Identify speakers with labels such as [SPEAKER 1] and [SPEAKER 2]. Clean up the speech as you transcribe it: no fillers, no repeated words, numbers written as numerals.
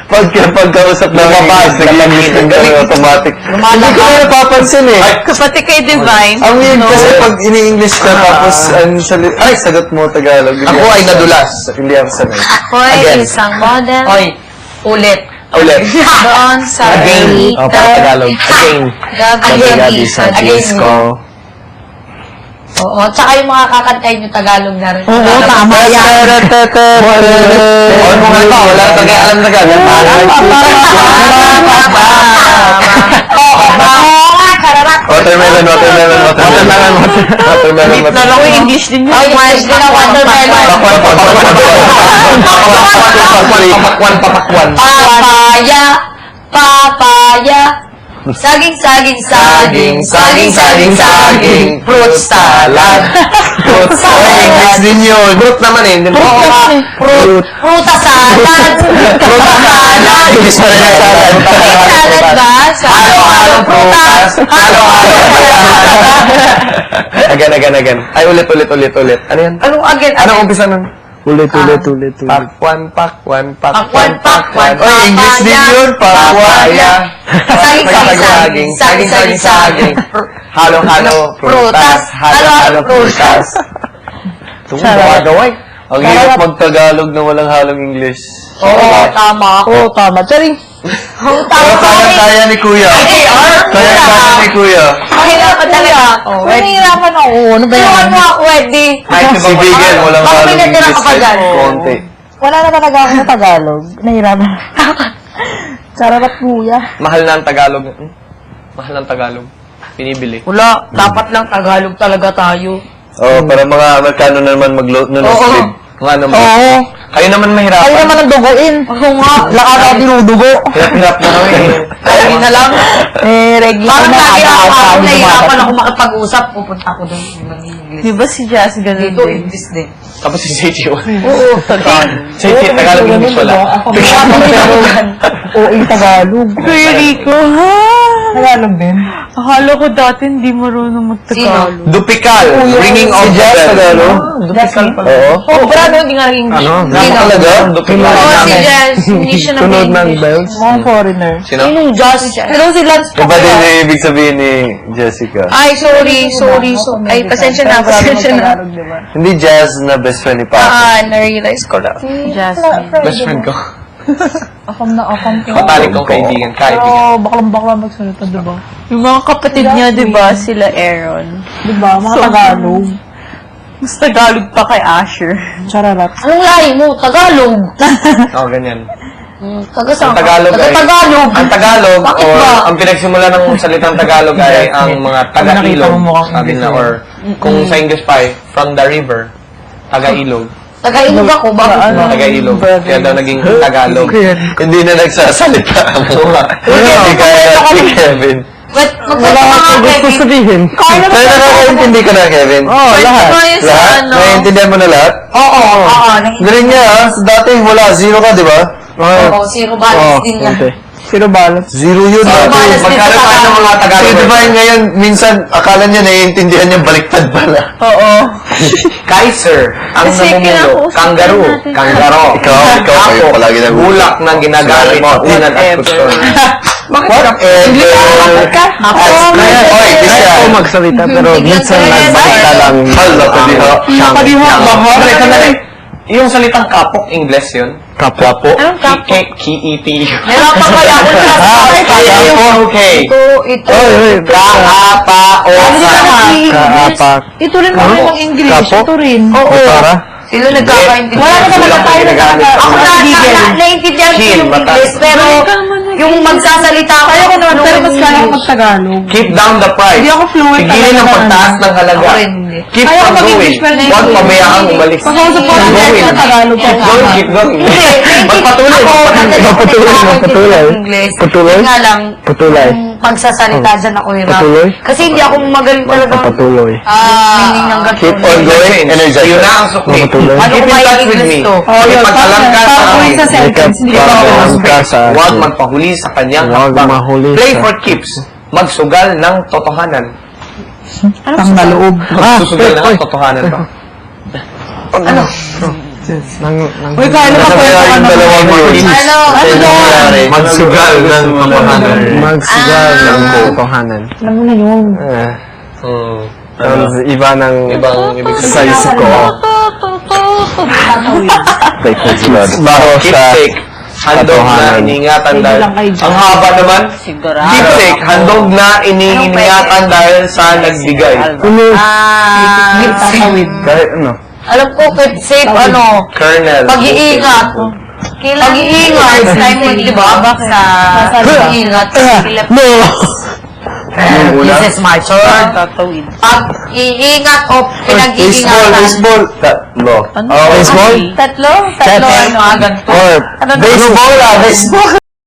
[SPEAKER 1] Pagkausap na mabas, nag-English ng gano'n automatic. Hindi ko na napapansin eh.
[SPEAKER 2] Pati kay Divine.
[SPEAKER 1] Ang weird kasi pag ini-English ka tapos, ay, sagot mo Tagalog.
[SPEAKER 3] Ako ay nadulas.
[SPEAKER 1] Hindi ako sanay.
[SPEAKER 2] Ako ay isang model.
[SPEAKER 3] Oy,
[SPEAKER 2] Ulit. Doon sa
[SPEAKER 3] Again.
[SPEAKER 1] O, para Tagalog. Again.
[SPEAKER 2] Gabi
[SPEAKER 1] sa disco.
[SPEAKER 2] Oo, tsaka yung mga kakantayin yung Tagalog na rin.
[SPEAKER 4] Oo, tama yan.
[SPEAKER 3] o mga ito, wala na talaga alam na gano'n.
[SPEAKER 1] Watermelon.
[SPEAKER 2] Na lang yung English din yun. Ay, English din ang watermelon.
[SPEAKER 3] Papakwan.
[SPEAKER 2] Papaya. Saging.
[SPEAKER 3] Fruit salad.
[SPEAKER 1] English din yun.
[SPEAKER 3] Fruit naman eh.
[SPEAKER 2] Fruta salad. Salad ba?
[SPEAKER 3] Halo-halo prutas.
[SPEAKER 1] Again. Ay, ulit. Ano yan?
[SPEAKER 2] Anong again?
[SPEAKER 1] Anong umpisa nun?
[SPEAKER 4] Ulit.
[SPEAKER 1] Pakwan.
[SPEAKER 2] Pakwan.
[SPEAKER 1] Oy, English din yun. Pakwaya.
[SPEAKER 2] Saging.
[SPEAKER 1] Halo-halo
[SPEAKER 2] Prutas.
[SPEAKER 1] Halo-halo prutas. Ito mo, gaway. Ang hirap mag-Tagalog na walang halong English.
[SPEAKER 2] Oo, tama.
[SPEAKER 4] Oo, tama. Charing.
[SPEAKER 1] Pero kaya ni Kuya. Kaya ni Kuya.
[SPEAKER 2] Mahirapan talaga ako.
[SPEAKER 4] Nahihirapan ako. Ano ba yan?
[SPEAKER 2] Ano ako, Eddie?
[SPEAKER 1] Kahit si Bigel, walang
[SPEAKER 2] Baka may
[SPEAKER 1] halong
[SPEAKER 2] natira
[SPEAKER 1] English.
[SPEAKER 2] ka pa dyan.
[SPEAKER 1] Konti.
[SPEAKER 4] Wala na talaga ako sa Tagalog. Nahihirapan. Chararat kuya.
[SPEAKER 3] Mahal na ang Tagalog. Mahal na ang Tagalog. Pinibili.
[SPEAKER 2] Wala, dapat lang Tagalog talaga tayo.
[SPEAKER 1] Oh, para mga Amerikano na naman mag-script.
[SPEAKER 3] Nga naman.
[SPEAKER 4] Oo.
[SPEAKER 3] Kayo naman mahirapan.
[SPEAKER 4] Ayaw naman ang duguin.
[SPEAKER 2] Oo nga.
[SPEAKER 4] Lakad ako dinudugo.
[SPEAKER 3] Hirap na kami.
[SPEAKER 2] Lagi na lang.
[SPEAKER 4] Regular
[SPEAKER 2] Parang
[SPEAKER 4] na
[SPEAKER 2] lagi ako
[SPEAKER 4] ako.
[SPEAKER 2] nahihirapan ako makipag-usap. Pupunta ako doon.
[SPEAKER 4] Di ba si Jazz ganun
[SPEAKER 2] Dito, English din.
[SPEAKER 3] Tapos si JT.
[SPEAKER 4] Oo,
[SPEAKER 3] Si JT, Tagalog English wala.
[SPEAKER 4] Ako Oo, yung Tagalog.
[SPEAKER 2] Kuya Rico, ha?
[SPEAKER 4] Tagalog din.
[SPEAKER 2] Akala ko dati hindi marunong magtagalog.
[SPEAKER 3] Dupikal. Ringing of the bell.
[SPEAKER 1] Dupikal pala. Oo.
[SPEAKER 2] Oh, brado, hindi nga rin English.
[SPEAKER 1] Ano talaga?
[SPEAKER 3] Dupikal.
[SPEAKER 2] Oo, si Jazz. Hindi siya
[SPEAKER 1] Tunog ng
[SPEAKER 2] nag-English.
[SPEAKER 1] bells.
[SPEAKER 4] Mga foreigner.
[SPEAKER 3] Sino?
[SPEAKER 2] Sinong Jazz? Pero si Lance
[SPEAKER 1] Iba din yung ibig sabihin ni Jessica.
[SPEAKER 2] Ay, sorry. Ay, pasensya na.
[SPEAKER 4] Tagalog, di ba?
[SPEAKER 1] Hindi jazz na best friend ni Papa.
[SPEAKER 2] Na-realize ko lang.
[SPEAKER 4] Jasmine.
[SPEAKER 3] Best friend ko.
[SPEAKER 4] Akam na akam ko.
[SPEAKER 3] Matalik kong kaibigan. Kaibigan.
[SPEAKER 4] Pero baklang-bakla magsalita, di ba?
[SPEAKER 2] Yung mga kapatid niya, di ba, sila Aaron.
[SPEAKER 4] Di ba? Mga Tagalog.
[SPEAKER 2] Mas Tagalog pa kay Asher.
[SPEAKER 4] Chararat.
[SPEAKER 2] Anong lahi mo? Tagalog.
[SPEAKER 3] Oo, ganyan.
[SPEAKER 2] Taga-saan
[SPEAKER 3] Ang Tagalog ay...
[SPEAKER 2] Tagalog.
[SPEAKER 3] Ang Tagalog,
[SPEAKER 2] Bakit
[SPEAKER 3] or
[SPEAKER 2] ba?
[SPEAKER 3] ang pinagsimula ng salitang Tagalog ay ang mga taga-ilog.
[SPEAKER 4] Nakita mo mukhang
[SPEAKER 3] Sabi na, or kung sa English pa ay, from the river, taga-ilog.
[SPEAKER 2] Taga-ilog ako. Bakit ba?
[SPEAKER 3] Taga-ilog. Kaya daw naging Tagalog.
[SPEAKER 1] Hindi na nagsasalita ang mga. Hindi kaya ni Kevin.
[SPEAKER 2] Wait, magsalita ka, Kevin.
[SPEAKER 4] sabihin?
[SPEAKER 1] Kaya nakakaintindi ka na, Kevin?
[SPEAKER 4] Oo, lahat.
[SPEAKER 2] Ito yung sa
[SPEAKER 1] Lahat?
[SPEAKER 2] ano.
[SPEAKER 1] Naiintindihan mo na lahat?
[SPEAKER 2] Oo.
[SPEAKER 1] Galing niya, ha? Dati wala, zero ka, di ba?
[SPEAKER 2] Oo, zero balance din yan.
[SPEAKER 4] Zero balance.
[SPEAKER 1] Zero yun.
[SPEAKER 2] Zero balance din
[SPEAKER 3] Magkano
[SPEAKER 2] sa
[SPEAKER 3] tayo ng mga
[SPEAKER 1] Si
[SPEAKER 3] Tagalog?
[SPEAKER 1] Divine ngayon, minsan, akala niya naiintindihan niya, baliktad pala.
[SPEAKER 4] Oo.
[SPEAKER 3] Kaiser, ang
[SPEAKER 2] Kasi
[SPEAKER 3] namumulo.
[SPEAKER 2] kinausap
[SPEAKER 3] Kangaroo,
[SPEAKER 2] natin.
[SPEAKER 3] kanggaro.
[SPEAKER 1] Ikaw, kayo palagi na.
[SPEAKER 3] Bulak ng ginagamit sa unan at kuston.
[SPEAKER 1] Whatever. Oy, Kisya.
[SPEAKER 4] Ako magsalita, pero minsan
[SPEAKER 1] Magsalita lang. Hala, padiho.
[SPEAKER 3] Pare, sandali. Yung salitang kapok, English yun.
[SPEAKER 1] Kapo.
[SPEAKER 2] Anong kapok?
[SPEAKER 3] K-E-T.
[SPEAKER 2] Meron pa kaya ako na
[SPEAKER 3] Okay.
[SPEAKER 2] Ito.
[SPEAKER 1] Kaapak.
[SPEAKER 4] Ito rin naman yung English.
[SPEAKER 1] Kapo?
[SPEAKER 4] Ito rin.
[SPEAKER 2] Oo.
[SPEAKER 1] Para?
[SPEAKER 2] Sila nagkakaintindi.
[SPEAKER 4] Wala na talaga tayo
[SPEAKER 2] Ako naiintindihan ko yung English, pero yung magsasalita ko, ayaw ko naman
[SPEAKER 4] Pero mas kaya ako mag-Tagalog.
[SPEAKER 3] Keep down the price.
[SPEAKER 4] Hindi ako fluent
[SPEAKER 3] Pigilin ang
[SPEAKER 4] talaga.
[SPEAKER 3] pagtaas ng halaga.
[SPEAKER 2] Ako rin hindi.
[SPEAKER 3] Keep
[SPEAKER 4] Ayaw
[SPEAKER 3] on
[SPEAKER 4] ko
[SPEAKER 3] going.
[SPEAKER 4] mag-English, pero
[SPEAKER 3] Huwag pabayaan umalis.
[SPEAKER 4] Pag-usap ko lang
[SPEAKER 3] Keep
[SPEAKER 4] sa Tagalog.
[SPEAKER 3] Keep going, keep going. Magpatuloy.
[SPEAKER 1] Magpatuloy.
[SPEAKER 2] English.
[SPEAKER 1] Patuloy?
[SPEAKER 2] Nga lang,
[SPEAKER 1] Patuloy.
[SPEAKER 2] yung pagsasalita dyan ako hirap.
[SPEAKER 1] Patuloy?
[SPEAKER 2] Kasi hindi ako magaling talaga.
[SPEAKER 1] Patuloy.
[SPEAKER 2] Meaning ng ganito.
[SPEAKER 1] Keep on going. Energize.
[SPEAKER 3] Yun na ang sukli.
[SPEAKER 1] Patuloy.
[SPEAKER 2] Ano
[SPEAKER 3] Keep in
[SPEAKER 2] ba yung
[SPEAKER 3] touch with
[SPEAKER 2] English
[SPEAKER 3] me.
[SPEAKER 2] to?
[SPEAKER 3] Ipagkalam ka sa akin.
[SPEAKER 4] sa sentence. Hindi ko
[SPEAKER 3] Huwag magpahuli sa kanyang hakbang. Play for keeps. Magsugal ng totohanan.
[SPEAKER 4] Ang naloob.
[SPEAKER 3] Magsusugal ng totohanan ba?
[SPEAKER 2] Ano?
[SPEAKER 4] Uy, Carlo,
[SPEAKER 1] Nasa
[SPEAKER 4] makwento
[SPEAKER 1] kaya
[SPEAKER 4] ka
[SPEAKER 1] yung
[SPEAKER 4] naman.
[SPEAKER 1] dalawang words.
[SPEAKER 2] Ano?
[SPEAKER 1] Ano nangyari?
[SPEAKER 3] Magsugal ng katotohanan.
[SPEAKER 5] Magsigal ng katotohanan.
[SPEAKER 4] Alam mo na yun.
[SPEAKER 5] Ang iba ng
[SPEAKER 3] Ibang ibig
[SPEAKER 5] size ko.
[SPEAKER 1] Baho sa
[SPEAKER 3] Keepsake. Handog na
[SPEAKER 5] katotohanan.
[SPEAKER 3] iniingatan dahil...
[SPEAKER 4] lang kayo dyan.
[SPEAKER 3] Ang haba naman.
[SPEAKER 2] Sigurado.
[SPEAKER 3] Keepsake. Handog na iniingatan dahil sa nagbigay.
[SPEAKER 4] Tatawid.
[SPEAKER 5] Kahit ano.
[SPEAKER 2] Alam ko, keep safe, ano,
[SPEAKER 3] Colonel.
[SPEAKER 2] pag-iingat. Pag-iingat. Time mo, di ba? Sa pag-iingat. This is my turn.
[SPEAKER 4] Tatawid.
[SPEAKER 2] Pag-iingat o pinag-iingatan.
[SPEAKER 1] Baseball. Tatlo.
[SPEAKER 4] Ano?
[SPEAKER 1] Oh, baseball?
[SPEAKER 2] Tatlo? Tatlo, ano, ganito.
[SPEAKER 1] Or, baseball.